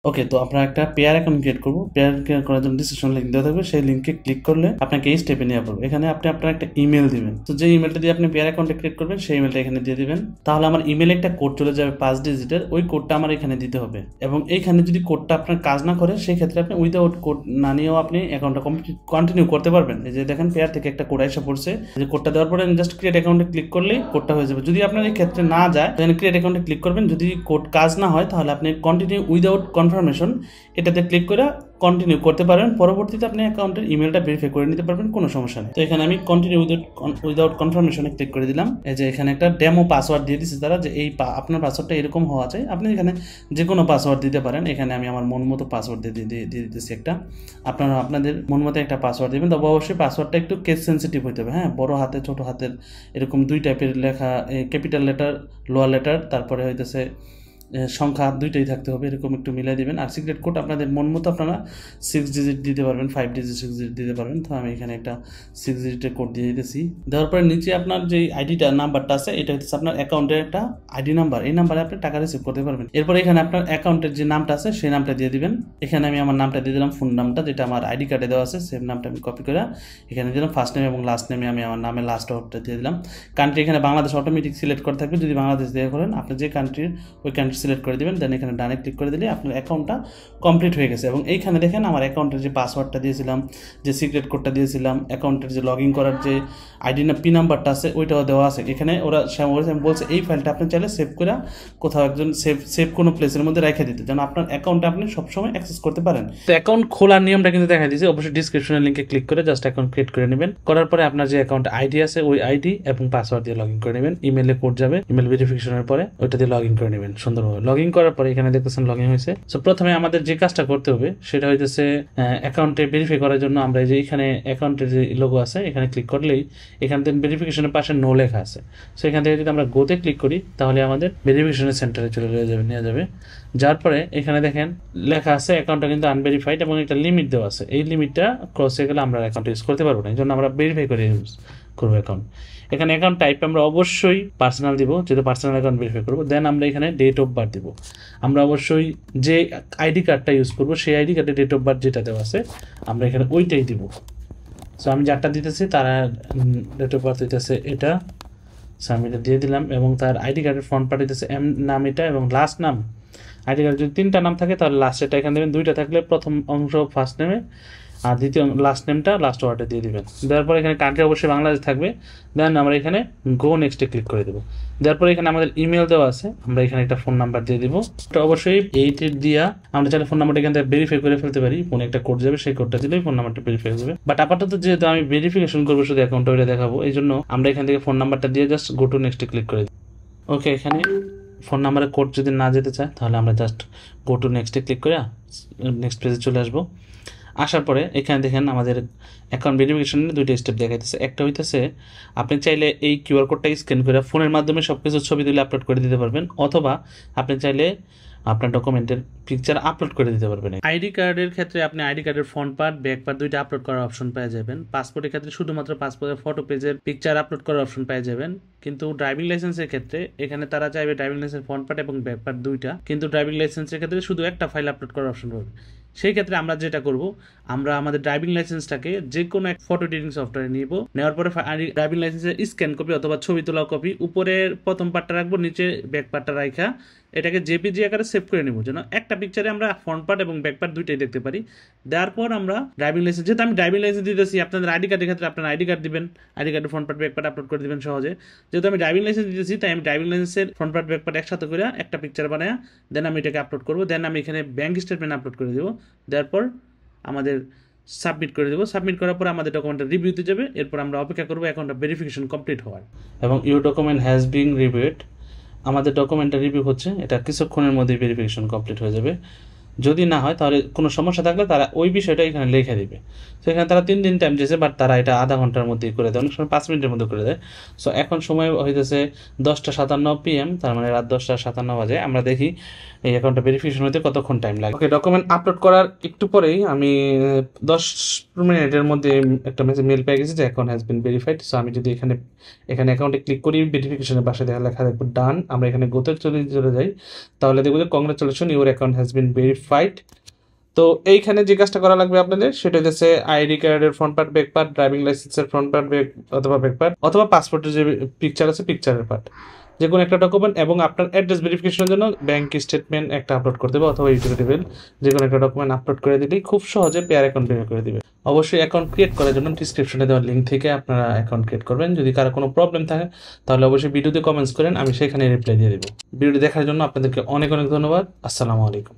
ওকে, তো আপনারা একটা পেয়ার অ্যাকাউন্ট ক্রিয়েট করবো। পেয়ার ক্রিয়েট করার জন্য ডিসক্রিপশন লিঙ্ক দেওয়া থাকবে, সেই লিঙ্কে ক্লিক করলে আপনাকে এই স্টেপে নিয়ে পড়বে। এখানে আপনি আপনার একটা ইমেল দিবেন। তো যে ইমেলটা দিয়ে আপনি পেয়ার অ্যাকাউন্টে ক্রিয়েট করবেন সেই ইমেলটা এখানে দিয়ে দিবেন। তাহলে আমার ইমেলে একটা কোড চলে যাবে 5 ডিজিটের, ওই কোডটা আমার এখানে দিতে হবে। এবং এইখানে যদি কোডটা আপনার কাজ না করে সেই ক্ষেত্রে আপনি উইদাউট কোড না নিয়েও আপনি অ্যাকাউন্টটা কন্টিনিউ করতে পারবেন। এই যে দেখেন পেয়ার থেকে একটা কোড এসে পড়ছে, যে কোডটা দেওয়ার পরে জাস্ট ক্রিয়েট অ্যাকাউন্টে ক্লিক করলেই কোডটা হয়ে যাবে। যদি আপনার এই ক্ষেত্রে না যায় তাহলে ক্রিয়েট অ্যাকাউন্টে ক্লিক করবেন। যদি কোড কাজ না হয় তাহলে আপনি কন্টিনিউ উইদাউট কনফার্মেশন এটাতে ক্লিক করে কন্টিনিউ করতে পারেন। পরবর্তীতে আপনি অ্যাকাউন্টের ইমেলটা ভেরিফাই করে নিতে পারবেন, কোনো সমস্যা নেই। তো এখানে আমি কন্টিনিউ উইদাউট কনফার্মেশনে ক্লিক করে দিলাম। এই যে এখানে একটা ডেমো পাসওয়ার্ড দিয়ে দিচ্ছে তারা, যে এই আপনার পাসওয়ার্ডটা এরকম হওয়া চাই। আপনি এখানে যে কোনো পাসওয়ার্ড দিতে পারেন। এখানে আমি আমার মন মতো পাসওয়ার্ড দিয়ে দিতেছি একটা। আপনারা আপনাদের মন মতো একটা পাসওয়ার্ড দেবেন, তবে অবশ্যই পাসওয়ার্ডটা একটু কেস সেন্সিটিভ হতে হবে। হ্যাঁ, বড় হাতে ছোট হাতের এরকম 2 টাইপের লেখা, ক্যাপিটাল লেটার, লোয়ার লেটার, তারপরে হইতেছে সংখ্যা 2টাই থাকতে হবে, এরকম একটু মিলাই দেবেন। আর সিক্রেট কোড আপনাদের মন মতো আপনারা 6 ডিজিট দিতে পারবেন, 5 ডিজিট 6 ডিজিট দিতে পারবেন। তো আমি এখানে একটা 6 ডিজিটের কোড দিয়ে দিতেছি। দেওয়ার পরে নিচে আপনার যে আইডিটা নাম্বারটা আছে এটা হচ্ছে আপনার অ্যাকাউন্টের একটা আইডি নাম্বার, এই নাম্বারে আপনি টাকা রিসিভ করতে পারবেন। এরপর এখানে আপনার অ্যাকাউন্টের যে নামটা আছে সেই নামটা দিয়ে দিবেন। এখানে আমি আমার নামটা দিয়ে দিলাম, ফোন নামটা যেটা আমার আইডি কার্ডে দেওয়া আছে সেম নামটা আমি কপি করে এখানে দিলাম। ফার্স্ট নেম এবং লাস্ট নেমে আমি আমার নামের লাস্ট অর্ডারটা দিয়ে দিলাম। কান্ট্রি এখানে বাংলাদেশ অটোমেটিক সিলেক্ট করে থাকবে, যদি বাংলাদেশ দিয়ে করেন আপনি যে কান্ট্রির ওই কান্ট্রি সিলেক্ট করে দেবেন। দেন এখানে ডানে ক্লিক করে দিলে আপনার অ্যাকাউন্টটা কমপ্লিট হয়ে গেছে। এবং এইখানে দেখেন আমার অ্যাকাউন্টের যে পাসওয়ার্ডটা দিয়েছিলাম, যে সিক্রেট কোডটা দিয়েছিলাম, অ্যাকাউন্টের যে লগ ইন করার যে আইডি না পি নাম্বারটা আছে ওইটাও দেওয়া আছে। এখানে ওরা বলছে এই ফাইলটা আপনি চাইলে সেভ করে কোথাও একজন সেভ কোনো প্লেসের মধ্যে রেখে দিতে, যেন আপনার অ্যাকাউন্টে আপনি সবসময় অ্যাক্সেস করতে পারেন। তো অ্যাকাউন্ট খোলার নিয়মটা কিন্তু দেখা দিয়েছে, অবশ্যই ডিসক্রিপশনের লিঙ্কে ক্লিক করে জাস্ট অ্যাকাউন্ট ক্রিয়েট করে নেবেন। করার পরে আপনার যে অ্যাকাউন্ট আইডি আছে ওই আইডি এবং পাসওয়ার্ড দিয়ে লগ ইন করে নেবেন। ইমেলে কোড যাবে, ইমেল ভেরিফিকেশনের পরে ওইটা দিয়ে লগ ইন করে নেবেন সুন্দরভাবে। লগ ইন করার পরে এখানে দেখতেছেন লগ ইন হয়েছে। সো প্রথমে আমাদের যে কাজটা করতে হবে সেটা হইতেছে অ্যাকাউন্টে ভেরিফাই করার জন্য আমরা যে এখানে অ্যাকাউন্টের যে লোগো আছে এখানে ক্লিক করলেই এখান থেকে ভেরিফিকেশনের পাশে নো লেখা আছে। সো এখান থেকে যদি আমরা গোতে ক্লিক করি তাহলে আমাদের ভেরিফিকেশনের সেন্টারে চলে যাবে, নিয়ে যাবে। যার পরে এখানে দেখেন লেখা আছে অ্যাকাউন্টটা কিন্তু আনভেরিফাইড এবং একটা লিমিট দেওয়া আছে। এই লিমিটটা ক্রস হয়ে গেলে আমরা অ্যাকাউন্ট ইউজ করতে পারবো না, এই জন্য আমরা ভেরিফাই করে ইউজ করবো অ্যাকাউন্ট। এখানে অ্যাকাউন্ট টাইপ আমরা অবশ্যই পার্সোনাল দিব, যেহেতু পার্সোনাল অ্যাকাউন্ট ভেরিফাই করবো। দেন আমরা এখানে ডেট অফ বার্থ দিব। আমরা অবশ্যই যে আইডি কার্ডটা ইউজ করবো সেই আইডি কার্ডে ডেট অফ বার্থ যেটা দেওয়া আছে আমরা এখানে ওইটাই দিব। সো আমি যারটা দিতেছি তার ডেট অফ বার্থ হইতেছে এটা। সো আমি এটা দিয়ে দিলাম এবং তার আইডি কার্ডের ফ্রন্ট পার্ট হইতেছে এম নাম এটা এবং লাস্ট নাম। আইডি কার্ডে যদি 3টা নাম থাকে তাহলে লাস্ট এটা এখানে দেবেন, 2টা থাকলে প্রথম অংশ ফার্স্ট নেমে আর দ্বিতীয় লাস্ট নেমটা লাস্ট ওয়ার্ডে দিয়ে দিবেন। দেওয়ার পরে এখানে কান্ট্রি অবশ্যই বাংলাদেশ থাকবে। দেন আমরা এখানে গো নেক্সটে ক্লিক করে দেবো। দেওয়ার পরে এখানে আমাদের ইমেল দেওয়া আছে, আমরা এখানে একটা ফোন নাম্বার দিয়ে দিব। তো অবশ্যই এইটি দিয়া আমরা চাইলে ফোন নাম্বারটা এখান থেকে ভেরিফাই করে ফেলতে পারি। ফোনে একটা কোড যাবে, সেই কোডটা দিলেই ফোন নাম্বারটা ভেরিফাই হয়ে যাবে। বাট আপাতত যেহেতু আমি ভেরিফিকেশন করবো শুধু অ্যাকাউন্টটা ওইটা দেখাবো, এই জন্য আমরা এখান থেকে ফোন নাম্বারটা দিয়ে জাস্ট গো টু নেক্সটে ক্লিক করে দিই। ওকে, এখানে ফোন নাম্বারের কোড যদি না যেতে চায় তাহলে আমরা জাস্ট গো টু নেক্সটে ক্লিক করে নেক্সট পেজে চলে আসবো। আসার পরে এখানে দেখেন আমাদের অ্যাকাউন্ট ভেরিফিকেশনের 2টা স্টেপ দেখাইতেছে। একটা হইতেছে আপনি চাইলে এই কিউআর কোডটা স্ক্যান করে ফোনের মাধ্যমে সব কিছু ছবি তুলে আপলোড করে দিতে পারবেন, অথবা আপনি চাইলে আপনার ডকুমেন্টের পিকচার আপলোড করে দিতে পারবেন। আইডি কার্ডের ক্ষেত্রে আপনি আইডি কার্ডের ফ্রন্ট পার্ট ব্যাক পার্ট 2টা আপলোড করার অপশন পেয়ে যাবেন। পাসপোর্টের ক্ষেত্রে শুধুমাত্র পাসপোর্টের ফটো পেজের পিকচার আপলোড করার অপশন পেয়ে যাবেন। কিন্তু ড্রাইভিং লাইসেন্সের ক্ষেত্রে এখানে তারা চাইবে ড্রাইভিং লাইসেন্স ফ্রন্ট পার্ট এবং ব্যাক পার্ট 2টা, কিন্তু ড্রাইভিং লাইসেন্সের ক্ষেত্রে শুধু একটা ফাইল আপলোড করার অপশন পাবে। সেই ক্ষেত্রে আমরা যেটা করব, আমরা আমাদের ড্রাইভিং লাইসেন্সটাকে যে কোনো এক ফটো এডিটিং সফটওয়্যারে নিব। নেওয়ার পরে ড্রাইভিং লাইসেন্সের স্ক্যান কপি অথবা ছবি তোলা কপি উপরের প্রথম পার্টটা রাখবো, নিচে ব্যাক পার্টটা রাখা এটাকে জেপিজি আকারে সেভ করে নেব, যেন একটা পিকচারে আমরা ফ্রন্ট পার্ট এবং ব্যাক পার্ট 2টাই দেখতে পারি। দেওয়ার পর আমরা ড্রাইভিং লাইসেন্স, যেহেতু আমি ড্রাইভিং লাইসেন্স দিতেছি, আপনাদের আইডি কার্ডের ক্ষেত্রে আপনার আইডি কার্ড দিবেন, আইডি কার্ডের front part back part upload করে দিবেন সহজে। যেহেতু আমি ড্রাইভিং লাইসেন্স দিতেছি তাই আমি ড্রাইভিং লাইসেন্সের ফ্রন্ট পার্ট ব্যাক পার্ট একসাথে করে একটা পিকচার বানায় দেন আমি এটাকে আপলোড করবো। দেন আমি এখানে ব্যাঙ্ক স্টেটমেন্ট আপলোড করে দেবো। দেওয়ার পর আমাদের সাবমিট করে দেবো। সাবমিট করার পর আমাদের ডকুমেন্টটা রিভিউতে যাবে। এরপর আমরা অপেক্ষা করবো অ্যাকাউন্টটা ভেরিফিকেশন কমপ্লিট হওয়ার। এবং your document has been reviewed, আমাদের ডকুমেন্টটা রিভিউ হচ্ছে, এটা কিছুক্ষণের মধ্যেই ভেরিফিকেশন কমপ্লিট হয়ে যাবে। যদি না হয় তাহলে কোনো সমস্যা থাকলে তারা ওই বিষয়টা এখানে লিখে দিবে। সো এখানে তারা 3 দিন টাইম দিয়েছে, বাট তারা এটা আধা ঘন্টার মধ্যেই করে দেয়, অনেক সময় 5 মিনিটের মধ্যে করে দেয়। সো এখন সময় হইতেছে 10:57 PM, তার মানে রাত 10:57 বাজে। আমরা দেখি এই অ্যাকাউন্টটা ভেরিফিকেশন হতে কতক্ষণ টাইম লাগে। ওকে, ডকুমেন্ট আপলোড করার একটু পরেই আমি 10 মিনিটের মধ্যে একটা মেল পেয়ে গেছি যে account has been verified. So আমি যদি এখানে অ্যাকাউন্টে ক্লিক করি, ভেরিফিকেশনের পাশে লেখা দেখবো ডান, আমরা এখানে গোতে চলে যাই, তাহলে দেখবো যে congratulation your account has been verified verified. তো এইখানে যে কাজটা করা লাগবে আপনাদের সেটা হচ্ছে আইডি কার্ডের front part, back part, driving লাইসেন্সের ফ্রন্ট পার্ট, ব্যাক অথবা ব্যাক পার্ট, অথবা পাসপোর্টের যে পিকচার আছে পিকচারের পার্ট, যে কোনো একটা ডকুমেন্ট, এবং আপনার অ্যাড্রেস ভেরিফিকেশনের জন্য ব্যাংক স্টেটমেন্ট একটা আপলোড করতে হবে, অথবা ইউটিলিটি বিল, যে কোনো একটা ডকুমেন্ট আপলোড করে দিলেই খুব সহজে পেয়ার অ্যাকাউন্ট ভেরিফাই করে দিবে। অবশ্যই অ্যাকাউন্ট ক্রিয়েট করার জন্য ডিসক্রিপশনে দেওয়া লিঙ্ক থেকে আপনারা অ্যাকাউন্ট ক্রিয়েট করবেন। যদি কারো কোনো প্রবলেম থাকে তাহলে অবশ্যই ভিডিওতে কমেন্টস করেন, আমি সেখানে রিপ্লাই দিয়ে দেবো। ভিডিওটি দেখার জন্য আপনাদেরকে অনেক অনেক ধন্যবাদ। আসসালামু আলাইকুম।